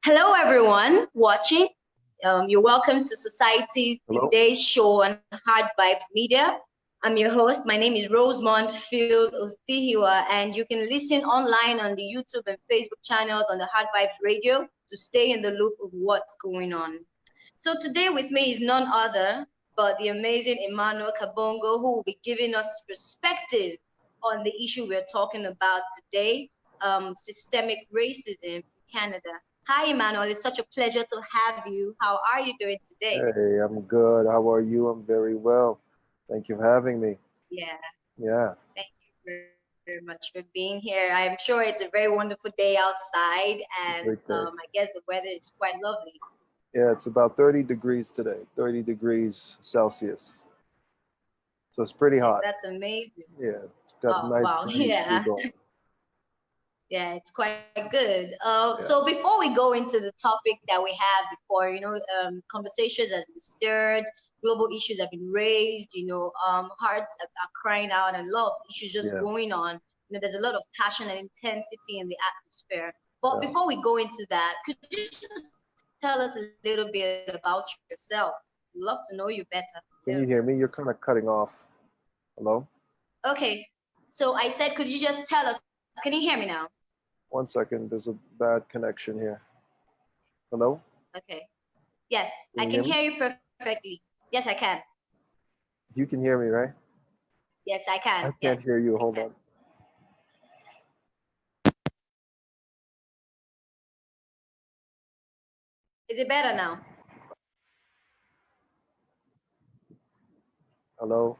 Hello, everyone watching. You're welcome to Society's Hello? today's show on Hard Vibes Media. I'm your host. My name is Rosemont Field Ostihiwa, and you can listen online on the YouTube and Facebook channels on the Hard Vibes Radio to stay in the loop of what's going on. So today with me is none other but the amazing Emmanuel Kabongo, who will be giving us his perspective on the issue we're talking about today, systemic racism in Canada. Hi, Emmanuel. It's such a pleasure to have you. How are you doing today? Hey, I'm good. How are you? I'm very well. Thank you for having me. Yeah, Yeah, thank you very much for being here. I'm sure it's a very wonderful day outside, it's a and great day. I guess the weather is quite lovely. Yeah, it's about 30 degrees today, 30 degrees Celsius. So it's pretty hot. That's amazing. Yeah, it's got a Oh, nice wow. breeze too Yeah. going. Yeah, it's quite good. So Yeah, before we go into the topic that we had before, conversations has been stirred, global issues have been raised, hearts are crying out, and a lot of issues just yeah, going on. There's a lot of passion and intensity in the atmosphere. But yeah. before we go into that, could you just tell us a little bit about yourself? We'd love to know you better. Still. Can you hear me? You're kind of cutting off. Hello? Okay. So I said, could you just tell us? Can you hear me now? 1 second. There's a bad connection here. Hello? Okay. Yes, Can I you can hear me? hear you perfectly. Yes, I can. You can hear me, right? Yes, I can. I Yes, can't hear you. I Hold can. on. Is it better now? Hello?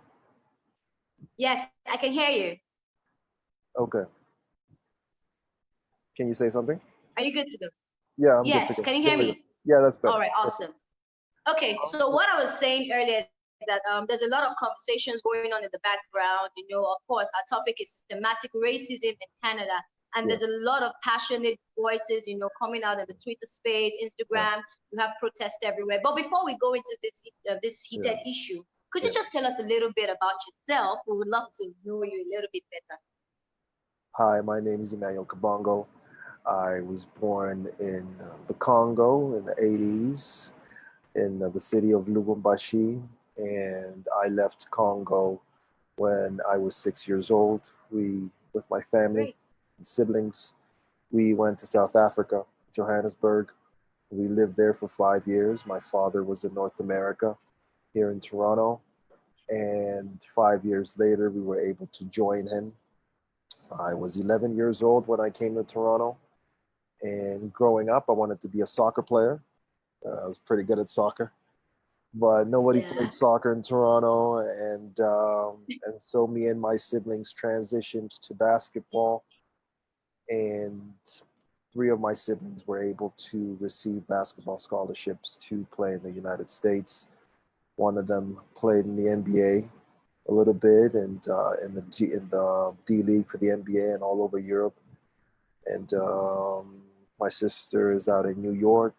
Yes, I can hear you. Okay. Can you say something? Are you good to go? Yeah, I'm good to Yes, go. can you There hear we go. me? Yeah, that's All better. right, Perfect. awesome. Okay, so what I was saying earlier is that there's a lot of conversations going on in the background. Of course, our topic is systematic racism in Canada, and Yeah, there's a lot of passionate voices, coming out in the Twitter space, yeah, Instagram. You have protests everywhere. But before we go into this yeah, heated issue, could you yeah. just tell us a little bit about yourself? We would love to know you a little bit better. Hi, my name is Emmanuel Kabongo. I was born in the Congo in the 80s in the city of Lubumbashi, and I left Congo when I was 6 years old. With my family Great. and siblings, we went to South Africa, Johannesburg. We lived there for 5 years. My father was in North America here in Toronto, and 5 years later, we were able to join him. I was 11 years old when I came to Toronto, and growing up, I wanted to be a soccer player. I was pretty good at soccer, but nobody Yeah. played soccer in Toronto, and so me and my siblings transitioned to basketball, and three of my siblings were able to receive basketball scholarships to play in the United States. One of them played in the NBA a little bit, and in the D League for the NBA and all over Europe. And my sister is out in New York.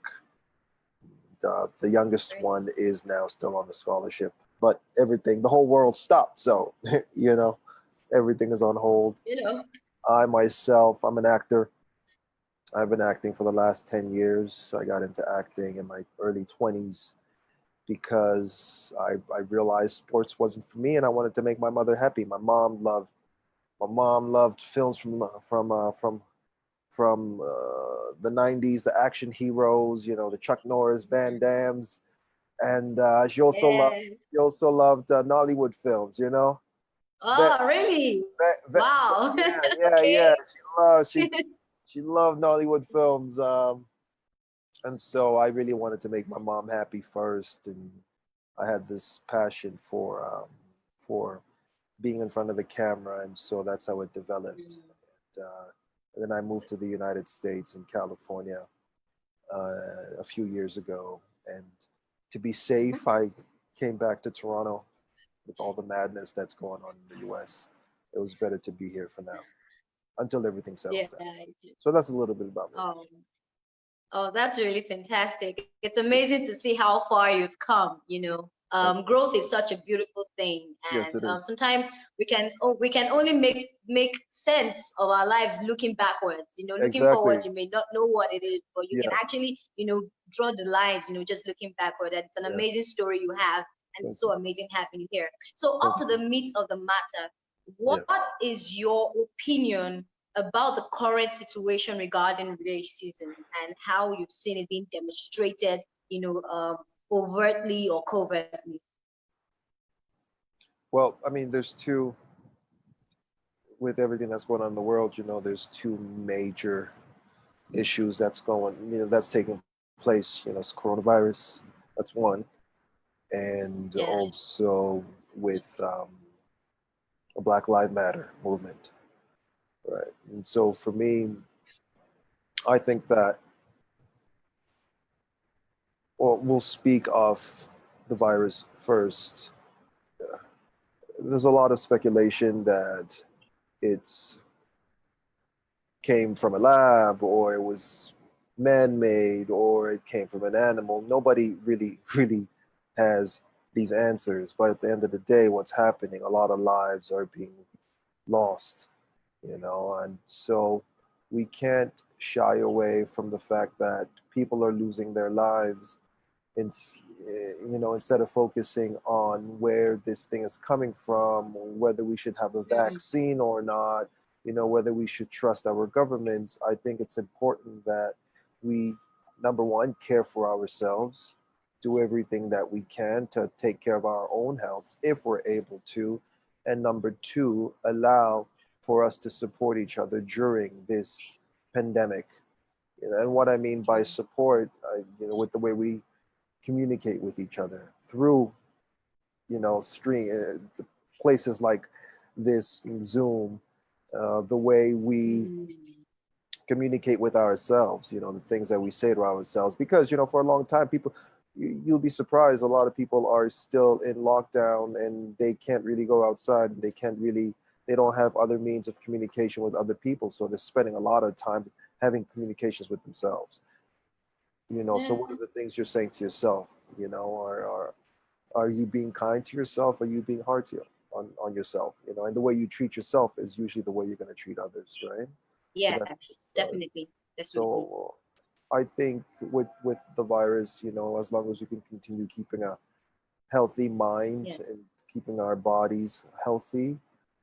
The youngest Great. one is now still on the scholarship, but everything, the whole world stopped. So, you know, everything is on hold. You know. I myself, I'm an actor. I've been acting for the last 10 years. I got into acting in my early 20s because I realized sports wasn't for me and I wanted to make my mother happy. My mom loved films from the 90s, the action heroes, the Chuck Norris, Van Mhm. Dammes, and Yeah. she also loved Nollywood films. Ve- Oh, really? Wow. yeah. Okay. She loved Nollywood films, and so I really wanted to make my mom happy first, and I had this passion for being in front of the camera, and so that's how it developed. Mm. And then I moved to the United States in California a few years ago, and to be safe, I came back to Toronto with all the madness that's going on in the U.S. It was better to be here for now until everything settles Yeah. down. So that's a little bit about me. Oh, oh, that's really fantastic. It's amazing to see how far you've come. Growth is such a beautiful thing, Yes, and it is. sometimes we can only make sense of our lives looking backwards. Looking Exactly. forwards, you may not know what it is, but you can Yeah. actually draw the lines. Just looking backward. And it's an Yeah. amazing story you have, and Thank it's so you. amazing having you here. So Thank up to the you. meat of the matter, Yeah. what is your opinion about the current situation regarding racism and how you've seen it being demonstrated, overtly or covertly? Well, I mean, there's two, with everything that's going on in the world, there's two major issues that's taking place. It's coronavirus, that's one, and Yeah. also with the Black Lives Matter movement, right? And so for me, I think that, well, we'll speak of the virus first. There's a lot of speculation that it's came from a lab, or it was man-made, or it came from an animal. Nobody really really has these answers, but at the end of the day, what's happening, a lot of lives are being lost, and so we can't shy away from the fact that people are losing their lives in, instead of focusing on where this thing is coming from, whether we should have a Mm, vaccine or not, whether we should trust our governments. I think it's important that we, number one, care for ourselves, do everything that we can to take care of our own health if we're able to, and number two, allow for us to support each other during this pandemic. And what I mean by support, with the way we communicate with each other through stream places like this, Zoom, the way we mm, communicate with ourselves, the things that we say to ourselves, because for a long time, people, you'll be surprised, a lot of people are still in lockdown and they can't really go outside, they don't have other means of communication with other people, so they're spending a lot of time having communications with themselves. So yeah. what are the things you're saying to yourself? Are you being kind to yourself? Are you being hard on yourself? And the way you treat yourself is usually the way you're going to treat others, right? So Yes, that's the start. definitely, definitely. So I think with the virus, as long as we can continue keeping a healthy mind Yeah. and keeping our bodies healthy,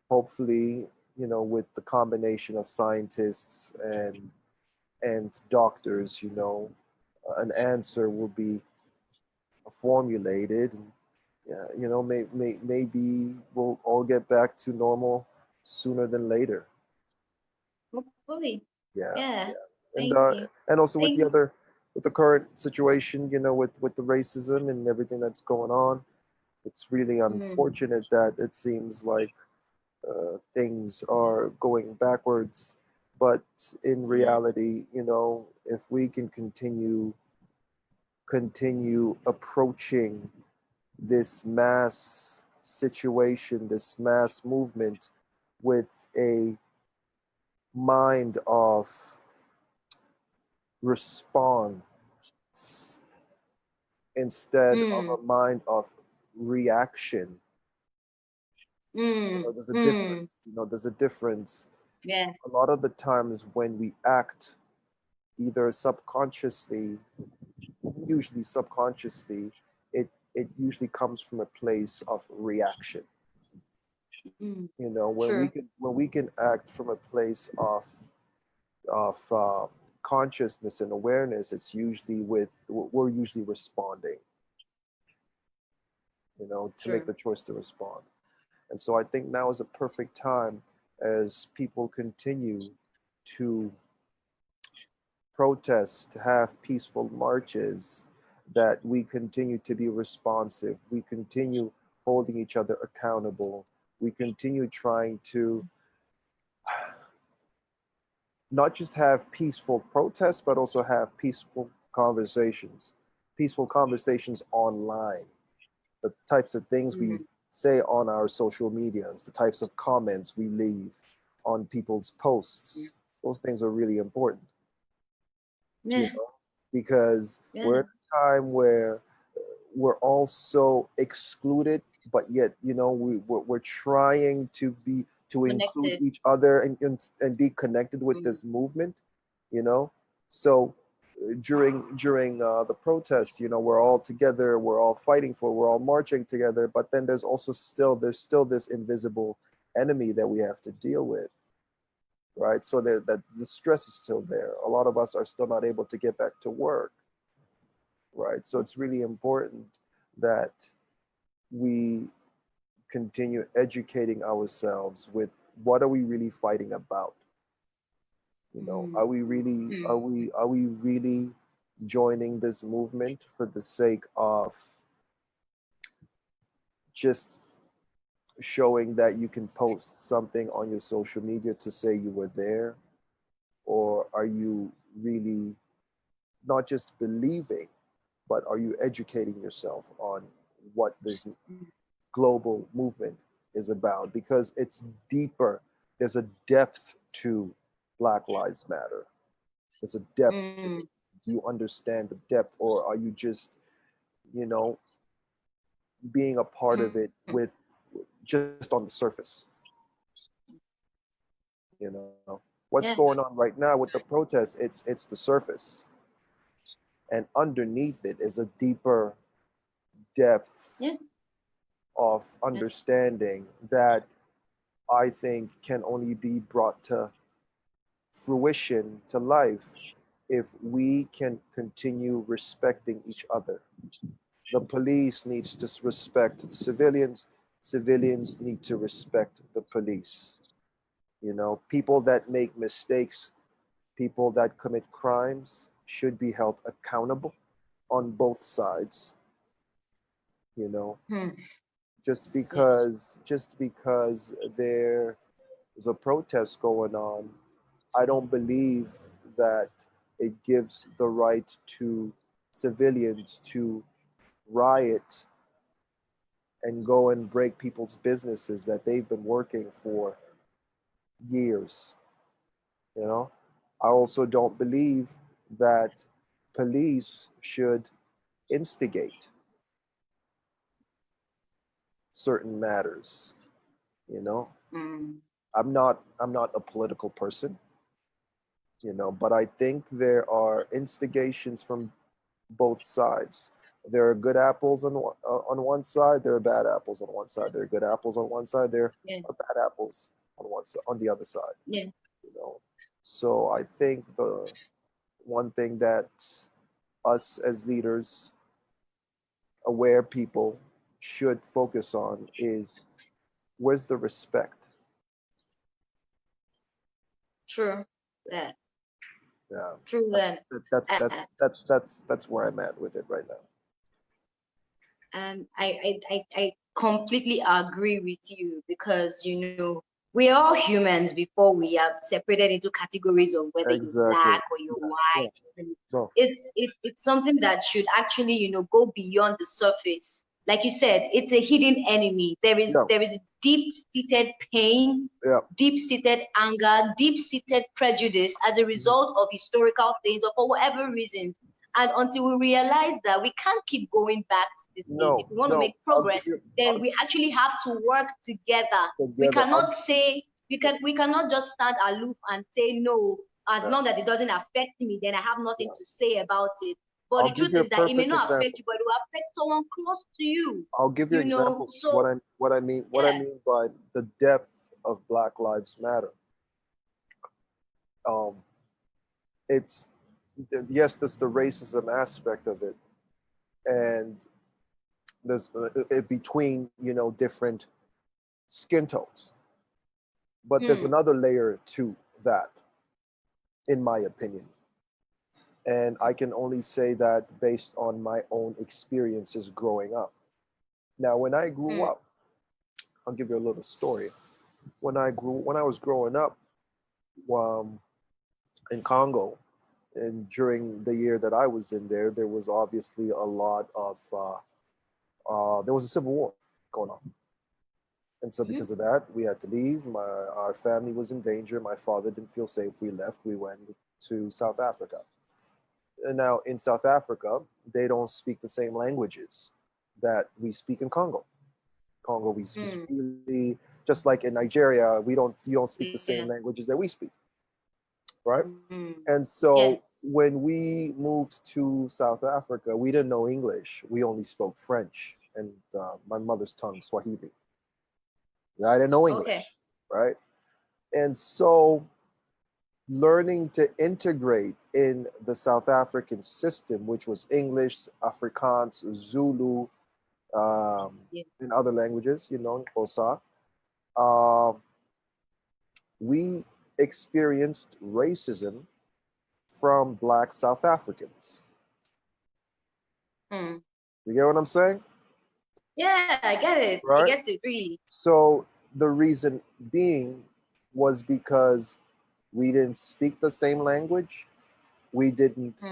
hopefully, with the combination of scientists and doctors, an answer will be formulated, and yeah, maybe we'll all get back to normal sooner than later. Hopefully. Yeah, Yeah. yeah, and Thank uh, you. and also with Thank. the current situation, with the racism and everything that's going on, it's really Mm, unfortunate that it seems like things are going backwards. But in yeah. reality, if we can continue approaching this mass situation, this mass movement, with a mind of response instead Mm, of a mind of reaction. mm, There's a mm. difference. There's a difference. Yeah. A lot of the times when we act, either subconsciously, usually subconsciously, it usually comes from a place of reaction. Mm, When we true. can act from a place of consciousness and awareness, it's usually we're usually responding, to make True. the choice to respond. And so I think now is a perfect time, as people continue to protest, to have peaceful marches, that we continue to be responsive. We continue holding each other accountable. We continue trying to not just have peaceful protests, but also have peaceful conversations online. The types of things we Mm, say on our social medias, the types of comments we leave on people's yeah. posts, those things are really important, Yeah. because we're Yeah. in a time where we're all so excluded, but yet, you know, we're trying to include Connected. each other and be connected with Mm. this movement, you know. So during the protests, you know, we're all together, we're all fighting for, we're all marching together, but then there's still this invisible enemy that we have to deal with, right? So that the stress is still there. A lot of us are still not able to get back to work, right? So it's really important that we continue educating ourselves with what are we really fighting about. You know, Mm. are we really joining this movement for the sake of just showing that you can post something on your social media to say you were there? Or are you really not just believing, but are you educating yourself on what this global movement is about? Because it's deeper. There's a depth to Black Lives Matter. There's a depth to it. Mm. Do you understand the depth, or are you just, you know, being a part of it Mm. with just on the surface? You know, what's Yeah. going on right now with the protests? It's the surface, and underneath it is a deeper depth Yeah. of Yes. understanding that I think can only be brought to fruition, to life, if we can continue respecting each other. The police needs to respect civilians. Civilians need to respect the police. You know, people that make mistakes, people that commit crimes should be held accountable on both sides. You know, Mm. Yes. just because there is a protest going on, I don't believe that it gives the right to civilians to riot and go and break people's businesses that they've been working for years. You know, I also don't believe that police should instigate certain matters. You know, Mm. I'm not a political person, you know, but I think there are instigations from both sides. There are good apples on one side. There are bad apples on one side. There are good apples on one side. There Yeah. are bad apples on the other side. Yeah. You know, so I think the one thing that us as leaders, aware people, should focus on is where's the respect. True. That. Yeah, True. that's That. that's Uh, that's uh, that's where I'm at with it right now. I completely agree with you because we are all humans before we are separated into categories of whether you're Exactly. black or you're Yeah, yeah. white. And No, it's something that should actually go beyond the surface. Like you said, it's a hidden enemy. no, There is deep-seated pain, yeah, deep-seated anger, deep-seated prejudice as a mhm, result of historical things or for whatever reasons. And until we realize that we can't keep going back to these things, if no, we want to no. make progress, then we actually have to work together. We Together. cannot say we cannot just stand aloof and say no, as Yeah, long as it doesn't affect me, then I have nothing yeah. to say about it. But I'll the give truth you a is that it may perfect not affect example. you, but it will affect someone close to you. I'll give you examples of So what I yeah. mean by the depth of Black Lives Matter. Um, it's yes, there's the racism aspect of it, and there's between different skin tones, but there's Hmm. another layer to that, in my opinion, and I can only say that based on my own experiences growing up. Now, when I grew Hmm. up, I'll give you a little story. When I was growing up, um, in Congo, and during the year that I was in there, there was obviously a lot of there was a civil war going on, and so Hmm. because of that, we had to leave. Our family was in danger. My father didn't feel safe. We left. We went to South Africa. And now in South Africa, they don't speak the same languages. that we speak in Congo. Congo, we speak Swahili. Just like in Nigeria, you don't speak the same languages that we speak, right? And so when we moved to South Africa, we didn't know English. We only spoke French and my mother's tongue, Swahili. I didn't know English, right? And so learning to integrate in the South African system, which was English, Afrikaans, Zulu, and other languages, you know, Xhosa, we experienced racism from Black South Africans. You get what I'm saying? Yeah, I get it. Right? I get it, really. So the reason being was because we didn't speak the same language. We didn't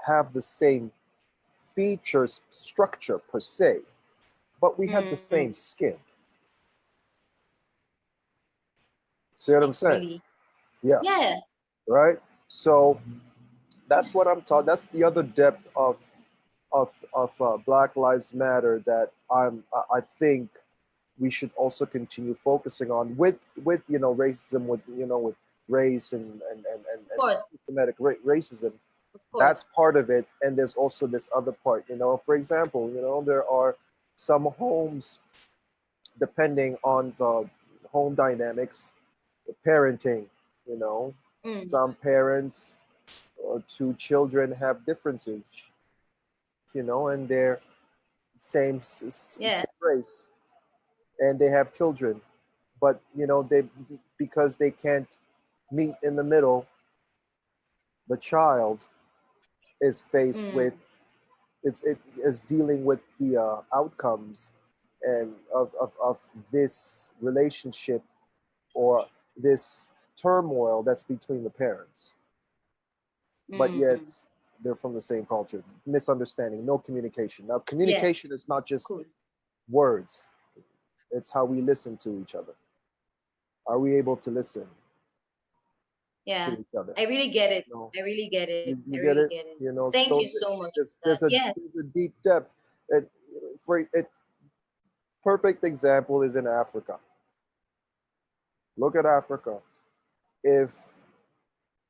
have the same features, structure per se, but we had the same skin. See what I'm saying? Really? Yeah. Yeah. Right? So that's what I'm talking. That's the other depth of Black Lives Matter that I think we should also continue focusing on with you know, racism, with, you know, with race and systematic racism. That's part of it. And there's also this other part, you know. For example, you know, there are some homes, depending on the home dynamics, the parenting, you know, some parents or two children have differences, you know, and they're same race, and they have children, but you know, because they can't meet in the middle, the child is faced with it is dealing with the outcomes and of this relationship or this turmoil that's between the parents, but yet they're from the same culture. Misunderstanding, no communication. Now, communication is not just words. It's how we listen to each other. Are we able to listen to each other? I really get it. You know, I really get it. You get it? You know, thank you so much. There's a deep depth. Perfect example is in Africa. Look at Africa. If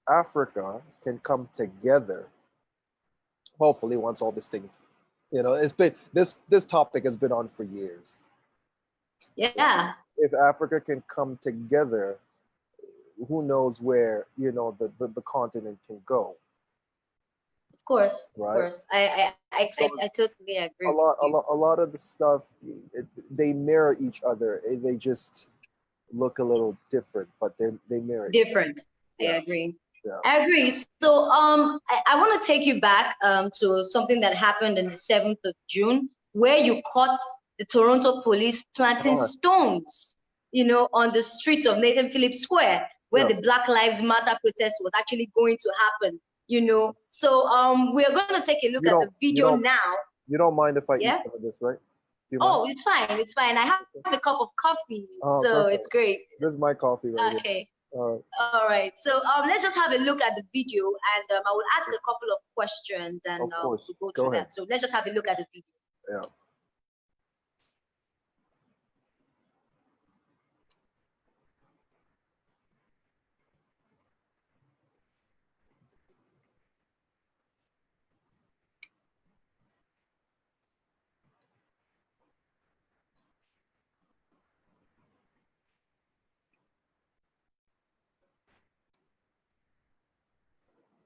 Africa can come together, hopefully, once all these things, you know, it's been this topic has been on for years. Yeah. If Africa can come together, who knows where, you know, the continent can go. Of course, right? Of course. I totally agree. A lot of the stuff, they mirror each other. They just look a little different, but they mirror. Different. I agree. Yeah. I agree. So I want to take you back to something that happened on the 7th of June, where you caught the Toronto police planting stones, you know, on the streets of Nathan Phillips Square, where the Black Lives Matter protest was actually going to happen, you know. So we're going to take a look at the video now. You don't mind if I eat some of this, right? Oh, it's fine. It's fine. I have a cup of coffee, so perfect. It's great. This is my coffee right here. Okay. All right. So let's just have a look at the video, and I will ask a couple of questions, and we'll go through that. So let's just have a look at the video. Yeah.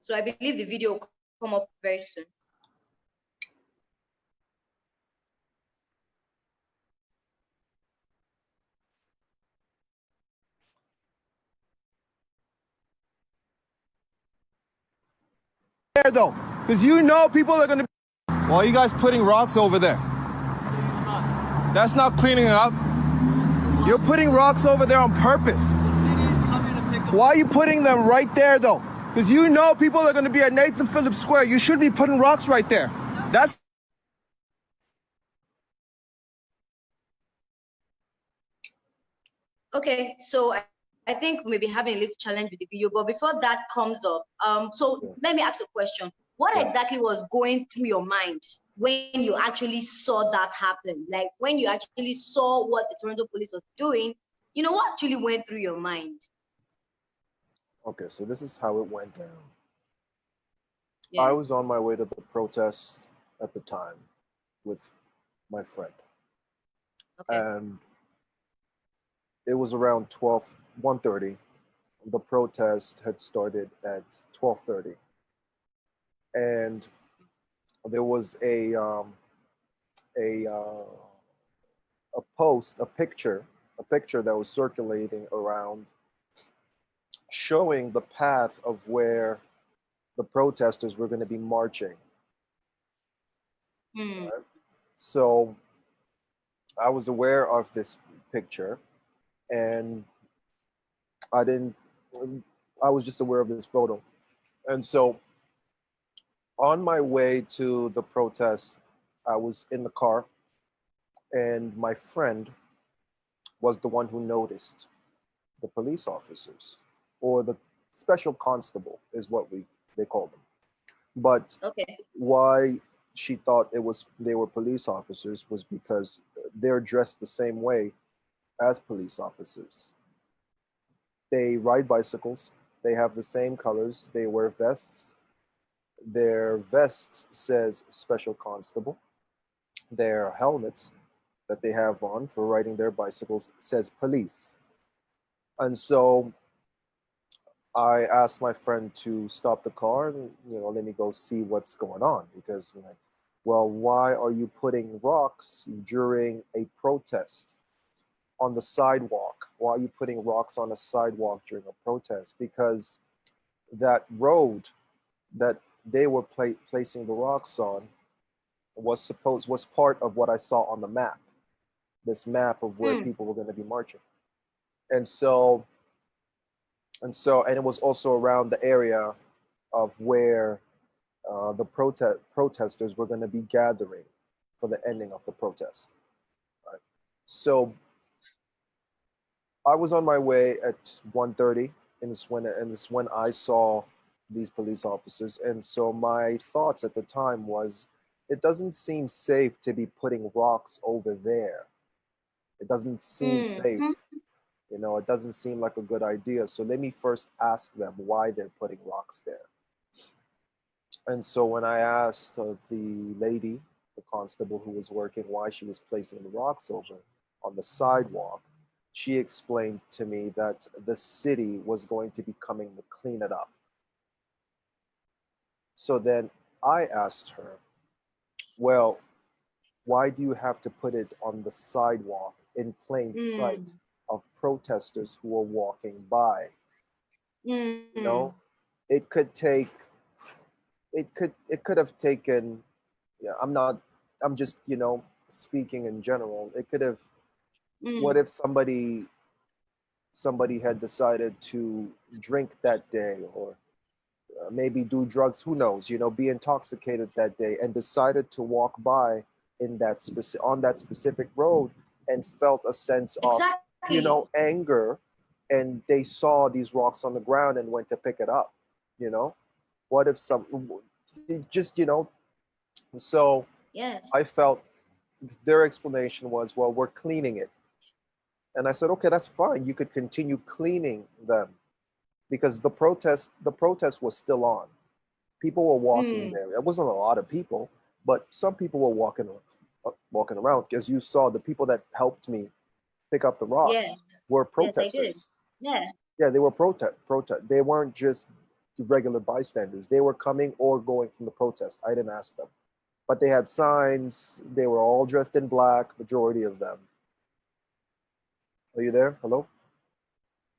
So I believe the video will come up very soon. There though, because you know people are going to. Why are you guys putting rocks over there? That's not cleaning up. You're putting rocks over there on purpose. Why are you putting them right there though? Because you know people are going to be at Nathan Phillips Square. You should be putting rocks right there. That's. Okay, so I think we may be having a little challenge with the video, but before that comes up, so let me ask a question. What exactly was going through your mind when you actually saw that happen? Like when you actually saw what the Toronto police was doing, you know, what actually went through your mind? Okay, so this is how it went down. Yeah. I was on my way to the protest at the time with my friend. Okay. And it was around 1:30. The protest had started at 12:30. And there was a post, a picture that was circulating around showing the path of where the protesters were going to be marching. Mm. So I was aware of this picture, and I didn't, I was just aware of this photo. And so on my way to the protest, I was in the car, and my friend was the one who noticed the police officers, or the special constable is what they call them. But Okay. why she thought they were police officers was because they're dressed the same way as police officers. They ride bicycles, they have the same colors, they wear vests. Their vests says special constable. Their helmets that they have on for riding their bicycles says police. And so I asked my friend to stop the car and, let me go see what's going on, because I'm like, well, why are you putting rocks during a protest on the sidewalk? Why are you putting rocks on a sidewalk during a protest? Because that road that they were placing the rocks on was part of what I saw on the map, this map of where people were going to be marching. And it was also around the area of where the protesters were going to be gathering for the ending of the protest. Right? So I was on my way at 1:30, and this when I saw these police officers. And so my thoughts at the time was, it doesn't seem safe to be putting rocks over there. It doesn't seem safe. It doesn't seem like a good idea. So let me first ask them why they're putting rocks there. And so when I asked the lady, the constable who was working, why she was placing the rocks over on the sidewalk, she explained to me that the city was going to be coming to clean it up. So then I asked her, well, why do you have to put it on the sidewalk in plain sight of protesters who are walking by? It could have taken, yeah, I'm just, speaking in general. It could have, what if somebody had decided to drink that day, or maybe do drugs, who knows, be intoxicated that day, and decided to walk by on that specific road, and felt a sense of, anger, and they saw these rocks on the ground and went to pick it up. What if so yes, I felt their explanation was, well, we're cleaning it. And I said, okay, that's fine. You could continue cleaning them, because the protest was still on. People were walking there. It wasn't a lot of people, but some people were walking around. As you saw, the people that helped me pick up the rocks were protesters. Yes, I did. Yeah, they were protest. They weren't just regular bystanders. They were coming or going from the protest. I didn't ask them, but they had signs. They were all dressed in black, majority of them. Are you there? Hello?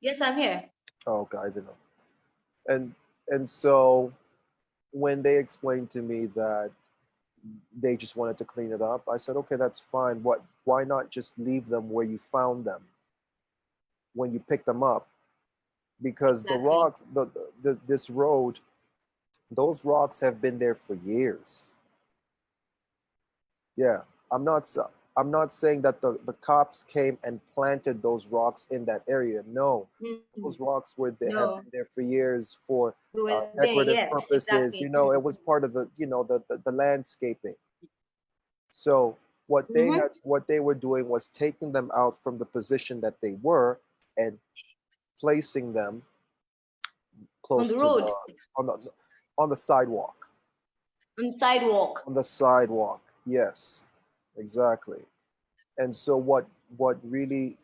Yes, I'm here. Oh, okay, I didn't know. And so when they explained to me that they just wanted to clean it up, I said, okay, that's fine. Why not just leave them where you found them when you picked them up? Because the rocks, this road, those rocks have been there for years. Yeah, I'm not saying that the cops came and planted those rocks in that area. No, those rocks have been there for years for decorative purposes. Exactly. It was part of the landscaping. So Mm-hmm. what they were doing was taking them out from the position that they were and placing them On close the to the road, on the on the sidewalk. on the sidewalk. On the sidewalk. Yes, exactly. And so what really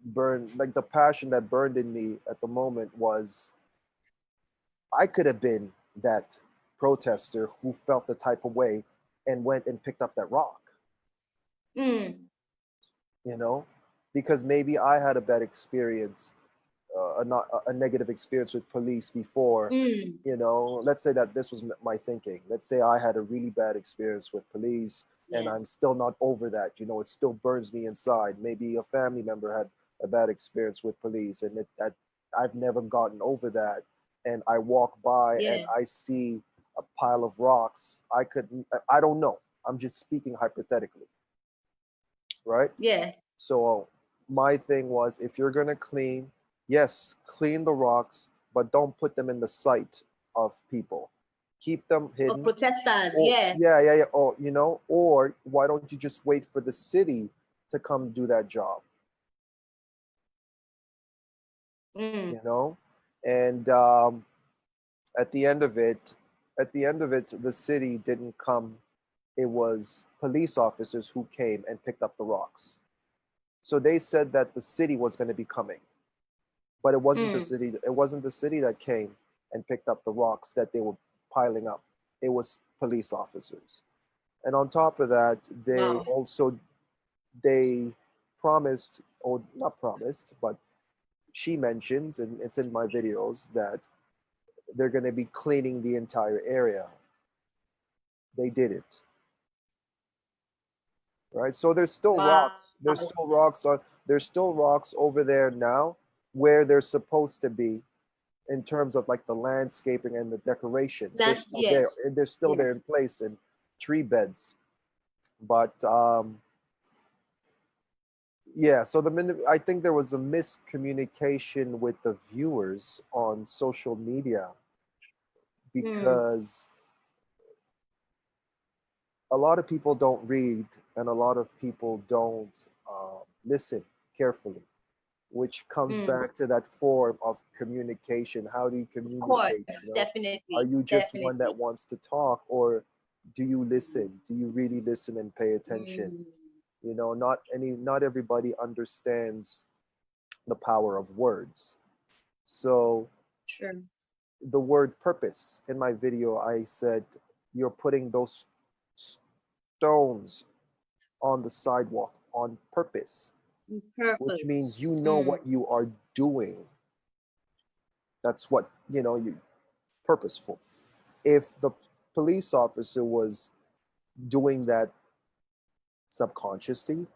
burned, like the passion that burned in me at the moment, was I could have been that protester who felt the type of way and went and picked up that rock, Mm. you know, because maybe I had a bad experience, not a negative experience with police before. Mm. You know, let's say that this was my thinking. Let's say I had a really bad experience with police and Yeah. I'm still not over that. You know, it still burns me inside. Maybe a family member had a bad experience with police and that I've never gotten over that. And I walk by and Yeah. I see a pile of rocks. I don't know. I'm just speaking hypothetically, right? Yeah. So my thing was, if you're gonna clean, yes, clean the rocks, but don't put them in the sight of people. Keep them Of hidden. protesters. Or Yeah. yeah. Or or why don't you just wait for the city to come do that job? Mm. You know, and at the end of it, the city didn't come. It was police officers who came and picked up the rocks. So they said that the city was going to be coming. But Mm. it wasn't the city that came and picked up the rocks that they were piling up. It was police officers. And on top of that, Wow. they promised, or not promised, but she mentions, and it's in my videos, that they're going to be cleaning the entire area. They did it, right? So there's still Wow. rocks. There's still rocks over there now where they're supposed to be, in terms of like the landscaping and the decoration. They're That, still there. yes. They're still Yes. there in place, and tree beds. But yeah, so I think there was a miscommunication with the viewers on social media, Mm. because a lot of people don't read and a lot of people don't listen carefully, which comes Mm. back to that form of communication. How do you Of course. communicate? You know, are Definitely. you just one that Definitely. wants to talk, or do you listen? Do you really listen and pay attention? Mm. You know, not everybody understands the power of words. So True. the word purpose, in my video I said, you're putting those stones on the sidewalk on purpose, which means Purpose. you know Mm. what you are doing. That's what, you purposeful. If the police officer was doing that subconsciously,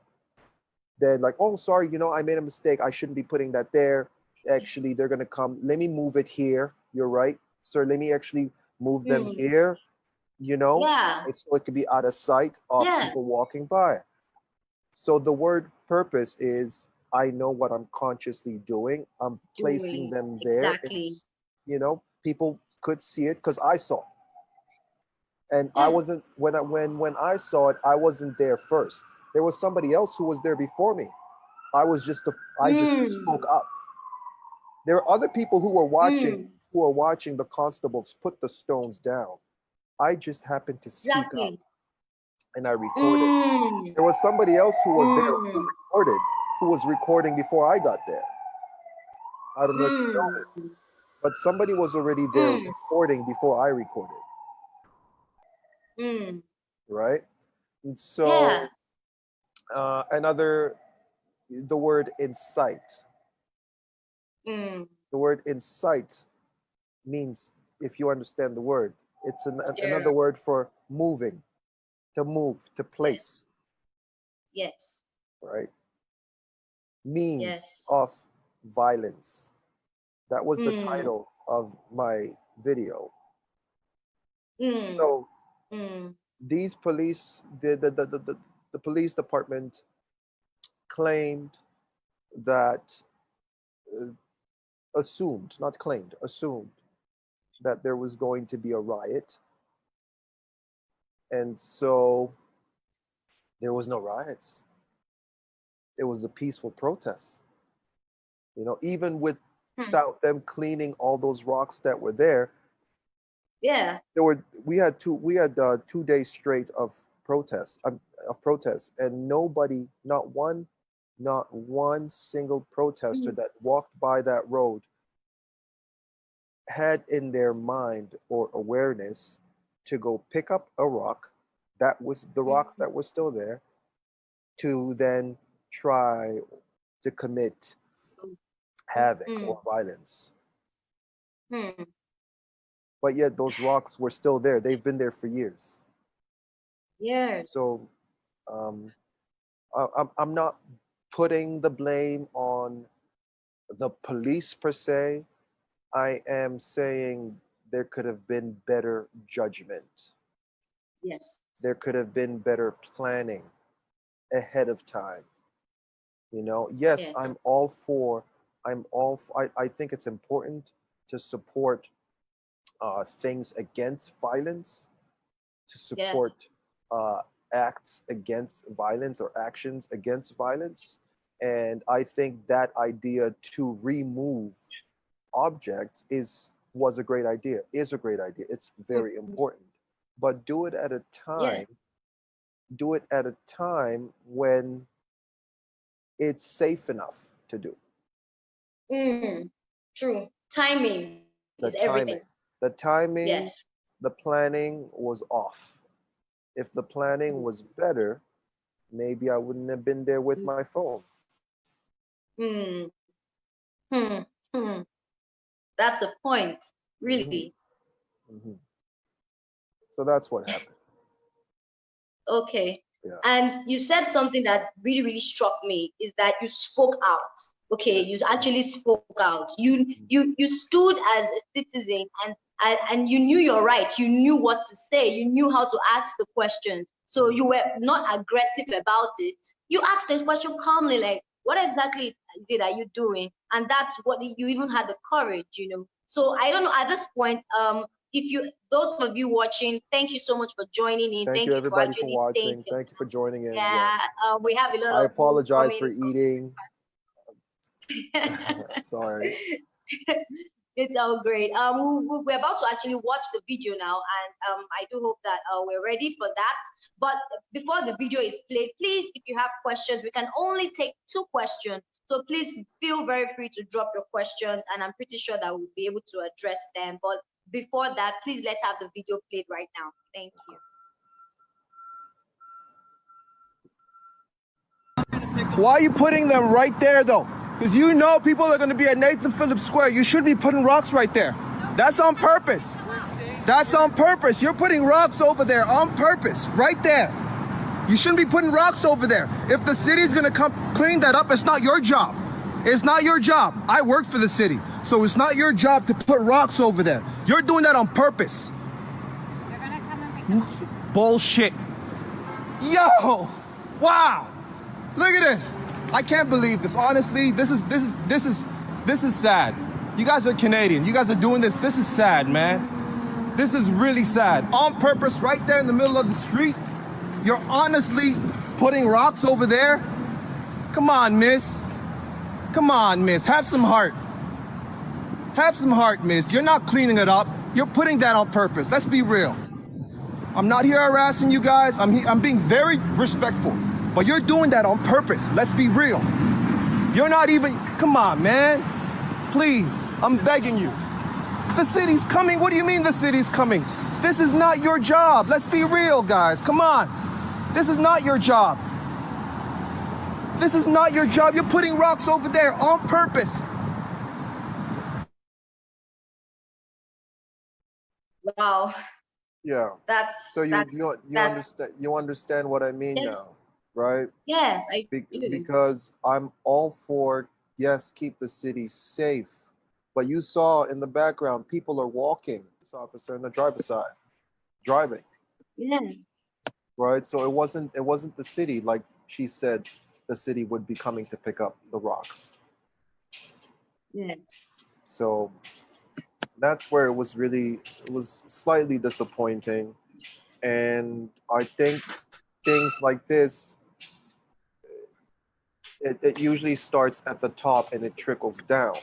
then like, oh, sorry, I made a mistake. I shouldn't be putting that there. Actually, they're gonna come. Let me move it here. You're right, sir. Let me actually move them Mm. here. Yeah. It's so it could be out of sight of Yeah. people walking by. So the word purpose is, I know what I'm consciously doing. I'm placing Doing. them there. Exactly. People could see it because I saw. And I Yeah. wasn't when I saw it, I wasn't there first. There was somebody else who was there before me. I just Mm. spoke up. There are other people Mm. who are watching the constables put the stones down. I just happened to speak up Exactly. and I recorded. Mm. There was somebody else who was there Mm. who was recording before I got there. I don't know if you know Mm. it, but somebody was already there Mm. recording before I recorded, Mm. right? And Yeah. so another the word incite. Mm. The word incite means, if you understand the word, it's Yeah. another word for moving, to move, to Yes. place, Yes. right? Means Yes. of violence. That was the Mm. title of my video. Mm. So Mm. these police, the police department claimed that, uh, assumed, not claimed, assumed that there was going to be a riot, And so there was no riots. It was a peaceful protest. You know, even without them cleaning all those rocks that were there, Yeah. we had 2 days straight of protests, and nobody, not one single protester that walked by that road had in their mind or awareness to go pick up a rock that was the rocks that were still there, to then try to commit havoc or violence. But yet those rocks were still there. They've been there for years. Yes. So I'm not putting the blame on the police per se. I am saying there could have been better judgment. Yes. There could have been better planning ahead of time. You know, yes. I think it's important to support things against violence, to support acts against violence or actions against violence. And I think that idea to remove objects was a great idea, is a great idea. It's very important. But do it at a time when it's safe enough to do. True. Timing is everything. The timing, yes. The planning was off. If the planning was better, maybe I wouldn't have been there with my phone. That's a point, really. So that's what happened. Okay. Yeah. And you said something that really, really struck me, is that you spoke out. Okay, yes. You actually spoke out. You stood as a citizen, and you knew your rights. You knew what to say. You knew how to ask the questions. So you were not aggressive about it. You asked the question calmly, like, what exactly is it that you're doing? And that's what you even had the courage, you know. So I don't know, at this point, those of you watching, thank you so much for joining in. Thank you everybody for watching. Thank you for joining in. Yeah, we have a lot of. I apologize for eating. Sorry. It's all great. We're about to actually watch the video now, and I do hope that we're ready for that. But before the video is played, please, if you have questions, we can only take 2 questions. So please feel very free to drop your questions, and I'm pretty sure that we'll be able to address them. But before that, please let's have the video played right now. Thank you. Why are you putting them right there, though? Because you know people are going to be at Nathan Phillips Square. You should be putting rocks right there. That's on purpose. That's on purpose. You're putting rocks over there on purpose, right there. You shouldn't be putting rocks over there. If the city's going to come clean that up, it's not your job. It's not your job. I work for the city, so it's not your job to put rocks over there. You're doing that on purpose. They're going to come and pick up. Bullshit. Yo! Wow! Look at this. I can't believe this. Honestly, this is sad. You guys are Canadian. You guys are doing this. This is sad, man. This is really sad. On purpose, right there in the middle of the street. You're honestly putting rocks over there? Come on, miss. Come on, miss. Have some heart. Have some heart, miss. You're not cleaning it up. You're putting that on purpose. Let's be real. I'm not here harassing you guys. I'm being very respectful. But you're doing that on purpose. Let's be real. You're not even, come on, man. Please, I'm begging you. The city's coming. What do you mean the city's coming? This is not your job. Let's be real, guys. Come on. This is not your job. This is not your job. You're putting rocks over there on purpose. Wow. Yeah. That's so you understand what I mean now, right? Yes, I do. Because I'm all for, yes, keep the city safe. But you saw in the background, people are walking. This officer on the driver's side, driving. Yeah. Right. So it wasn't the city, like she said, the city would be coming to pick up the rocks. Yeah. So that's where it was slightly disappointing. And I think things like this, it usually starts at the top and it trickles down,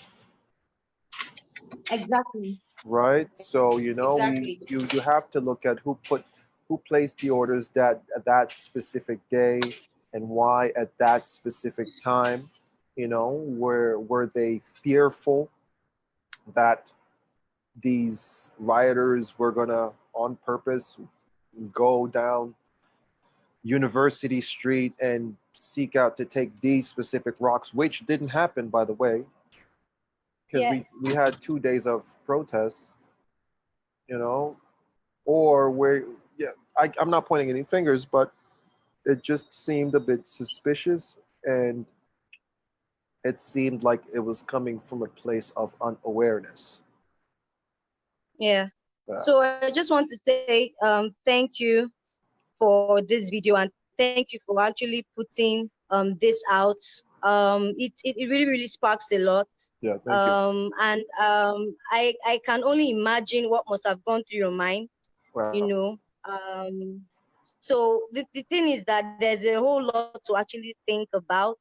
Exactly. right? So Exactly. you have to look at who placed the orders that specific day and why at that specific time. Were they fearful that these rioters were gonna on purpose go down University Street and seek out to take these specific rocks, which didn't happen, by the way, because Yes. we had 2 days of protests, or where, yeah, I'm not pointing any fingers, but it just seemed a bit suspicious, and it seemed like it was coming from a place of unawareness. Yeah. Yeah. So I just want to say thank you for this video, and thank you for actually putting this out. It really, really sparks a lot. Yeah, thank you. And I can only imagine what must have gone through your mind, Wow. So the thing is that there's a whole lot to actually think about.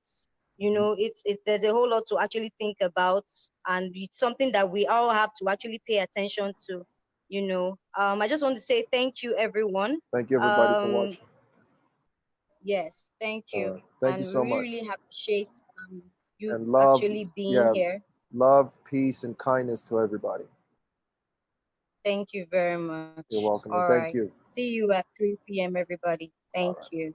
There's a whole lot to actually think about, and it's something that we all have to actually pay attention to. I just want to say thank you, everyone. Thank you, everybody, for watching. Yes, thank you. Thank And you we so really, much. really appreciate you And love, actually being yeah, here. love, peace, and kindness to everybody. Thank you very much. You're welcome, and All thank right. you. See you at 3 p.m., everybody. Thank right. you.